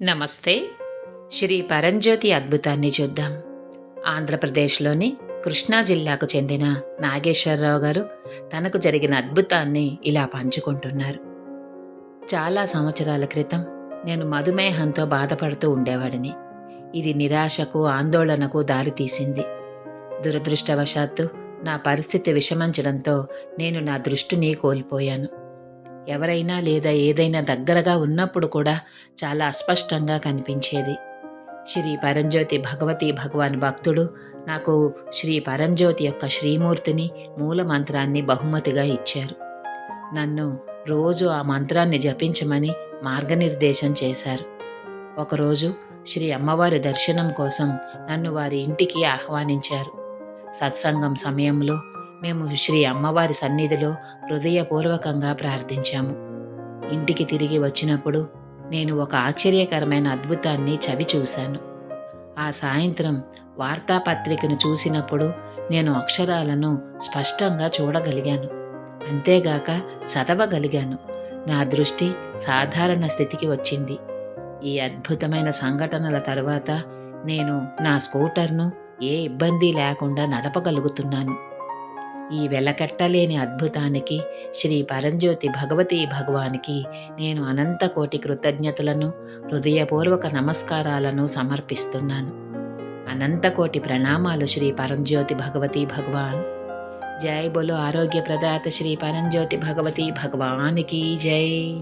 నమస్తే. శ్రీ పరంజ్యోతి అద్భుతాన్ని చూద్దాం. ఆంధ్రప్రదేశ్లోని కృష్ణా జిల్లాకు చెందిన నాగేశ్వరరావు గారు తనకు జరిగిన అద్భుతాన్ని ఇలా పంచుకుంటున్నారు. చాలా సంవత్సరాల క్రితం నేను మధుమేహంతో బాధపడుతూ ఉండేవాడిని. ఇది నిరాశకు, ఆందోళనకు దారితీసింది. దురదృష్టవశాత్తు నా పరిస్థితి విషమించడంతో నేను నా దృష్టిని కోల్పోయాను. ఎవరైనా లేదా ఏదైనా దగ్గరగా ఉన్నప్పుడు కూడా చాలా అస్పష్టంగా కనిపించేది. శ్రీ పరంజ్యోతి భగవతి భగవాన్ భక్తుడు నాకు శ్రీ పరంజ్యోతి యొక్క శ్రీమూర్తిని, మూల మంత్రాన్ని బహుమతిగా ఇచ్చారు. నన్ను రోజు ఆ మంత్రాన్ని జపించమని మార్గనిర్దేశం చేశారు. ఒకరోజు శ్రీ అమ్మవారి దర్శనం కోసం నన్ను వారి ఇంటికి ఆహ్వానించారు. సత్సంగం సమయంలో మేము శ్రీ అమ్మవారి సన్నిధిలో హృదయపూర్వకంగా ప్రార్థించాము. ఇంటికి తిరిగి వచ్చినప్పుడు నేను ఒక ఆశ్చర్యకరమైన అద్భుతాన్ని చవి చూశాను. ఆ సాయంత్రం వార్తాపత్రికను చూసినప్పుడు నేను అక్షరాలను స్పష్టంగా చూడగలిగాను. అంతేగాక చదవగలిగాను. నా దృష్టి సాధారణ స్థితికి వచ్చింది. ఈ అద్భుతమైన సంఘటనల తరువాత నేను నా స్కూటర్ను ఏ ఇబ్బంది లేకుండా నడపగలుగుతున్నాను. ఈ వెలకట్టలేని అద్భుతానికి శ్రీ పరంజ్యోతి భగవతీ భగవానికి నేను అనంతకోటి కృతజ్ఞతలను, హృదయపూర్వక నమస్కారాలను సమర్పిస్తున్నాను. అనంతకోటి ప్రణామాలు శ్రీ పరంజ్యోతి భగవతీ భగవాన్. జై బోలో ఆరోగ్య ప్రదాత శ్రీ పరంజ్యోతి భగవతీ భగవానికి జై.